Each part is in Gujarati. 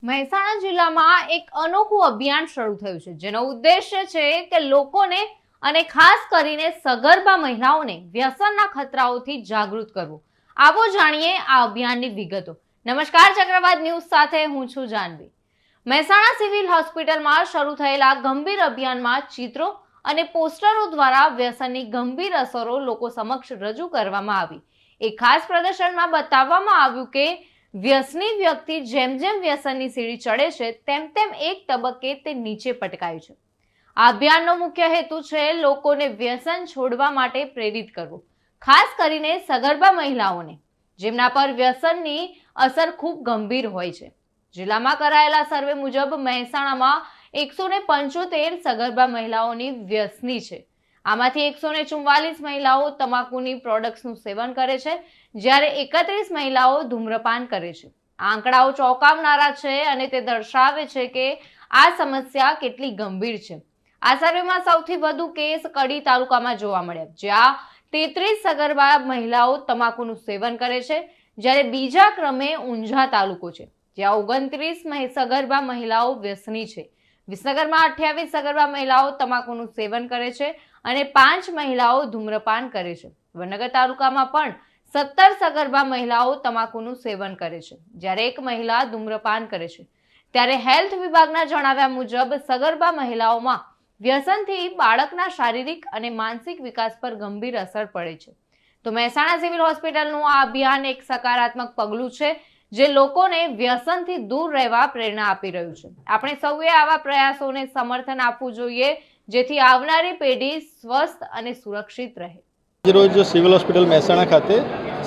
મહેસાણા જિલ્લામાં એક અનોખું અભિયાન શરૂ થયું છે, જેનો ઉદ્દેશ્ય છે કે લોકોને અને ખાસ કરીને સગર્ભા મહિલાઓને વ્યસનના ખતરાઓથી જાગૃત કરવું. આવો જાણીએ આ અભિયાનની વિગતો. નમસ્કાર, ચક્રવાત ન્યૂઝ સાથે હું છું જાનવી. મહેસાણા સિવિલ હોસ્પિટલમાં શરૂ થયેલા ગંભીર અભિયાનમાં ચિત્રો અને પોસ્ટરો દ્વારા વ્યસનની ગંભીર અસરો લોકો સમક્ષ રજૂ કરવામાં આવી. એક ખાસ પ્રદર્શનમાં બતાવવામાં આવ્યું કે વ્યસની વ્યક્તિ જેમ જેમ વ્યસનની સીડી ચડે છે તેમ તેમ એક તબક્કે તે નીચે પટકાય છે. આ અભિયાનનો મુખ્ય હેતુ છે લોકોને વ્યસન છોડવા માટે પ્રેરિત કરવું, ખાસ કરીને સગર્ભા મહિલાઓને, જેમના પર વ્યસનની અસર ખૂબ ગંભીર હોય છે. જિલ્લામાં કરાયેલા સર્વે મુજબ મહેસાણામાં 175 સગર્ભા મહિલાઓની વ્યસની છે. આમાંથી 144 મહિલાઓ તમાકુની પ્રોડક્ટ્સનું સેવન કરે છે, જ્યારે 31 મહિલાઓ ધૂમ્રપાન કરે છે. આ આંકડાઓ ચોંકાવનારા છે અને તે દર્શાવે છે કે આ સમસ્યા કેટલી ગંભીર છે. આ સર્વેમાં સૌથી વધુ કેસ કડી તાલુકામાં જોવા મળ્યા, જ્યાં 33 સગર્ભા મહિલાઓ તમાકુનું સેવન કરે છે, જ્યારે બીજા ક્રમે ઊંઝા તાલુકો છે, જ્યાં 29 સગર્ભા મહિલાઓ વ્યસની છે. વિસનગરમાં 28 સગર્ભા મહિલાઓ તમાકુનું સેવન કરે છે અને 5 મહિલાઓ ધૂમ્રપાન કરે છે. વડનગર તાલુકામાં પણ 17 સગર્ભા મહિલાઓ તમાકુનું સેવન કરે છે, જ્યારે 1 મહિલા ધૂમ્રપાન કરે છે. ત્યારે હેલ્થ વિભાગના જણાવ્યા મુજબ સગર્ભા મહિલાઓમાં વ્યસનથી બાળકના શારીરિક અને માનસિક વિકાસ પર ગંભીર અસર પડે છે. તો મહેસાણા સિવિલ હોસ્પિટલનું આ અભિયાન એક સકારાત્મક પગલું છે, જે લોકોને વ્યસનથી દૂર રહેવા પ્રેરણા આપી રહ્યું છે. આપણે સૌએ આવા પ્રયાસોને સમર્થન આપવું જોઈએ, જેથી આવનારી પેઢી સ્વસ્થ અને સુરક્ષિત રહે. રોજ સિવિલ હોસ્પિટલ મહેસાણા ખાતે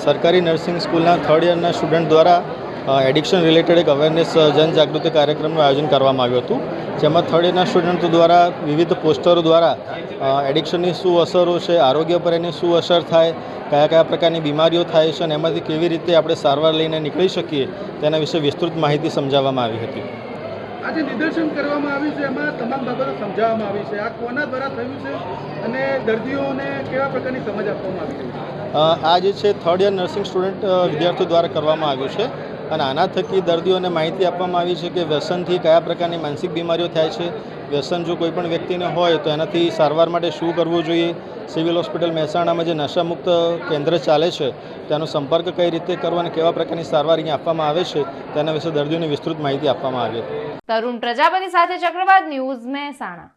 સરકારી નર્સિંગ સ્કૂલના 3rd યરના સ્ટુડન્ટ દ્વારા એડિક્શન રિલેટેડ એક અવેરનેસ જનજાગૃતિ કાર્યક્રમનું આયોજન કરવામાં આવ્યું હતું, જેમાં 3rd યરના સ્ટુડન્ટો દ્વારા વિવિધ પોસ્ટરો દ્વારા એડિક્શનની શું અસરો છે, આરોગ્ય પર એની શું અસર થાય, કયા કયા પ્રકારની બીમારીઓ થાય છે અને એમાંથી કેવી રીતે આપણે સારવાર લઈને નીકળી શકીએ તેના વિશે વિસ્તૃત માહિતી સમજાવવામાં આવી હતી. આજે નિદર્શન કરવામાં આવ્યું છે, એમાં તમામ બાબતો સમજાવવામાં આવી છે. આ કોના દ્વારા થયું છે અને દર્દીઓને કેવા પ્રકારની સમજ આપવામાં આવી છે? આ જે છે 3rd યર નર્સિંગ સ્ટુડન્ટ વિદ્યાર્થીઓ દ્વારા કરવામાં આવ્યું છે અને આના થકી દર્દીઓને માહિતી આપવામાં આવી છે કે વ્યસનથી કયા પ્રકારની માનસિક બીમારીઓ થાય છે, વ્યસન જો કોઈ પણ વ્યક્તિને હોય તો એનાથી સારવાર માટે શું કરવું જોઈએ, સિવિલ હોસ્પિટલ મહેસાણામાં જે નશામુક્ત કેન્દ્ર ચાલે છે તેનો સંપર્ક કઈ રીતે કરવો અને કેવા પ્રકારની સારવાર અહીંયા આપવામાં આવે છે તેના વિશે દર્દીઓને વિસ્તૃત માહિતી આપવામાં આવી હતી. તરુણ પ્રજાપતિ સાથે ચક્રવાત ન્યૂઝ મહેસાણા.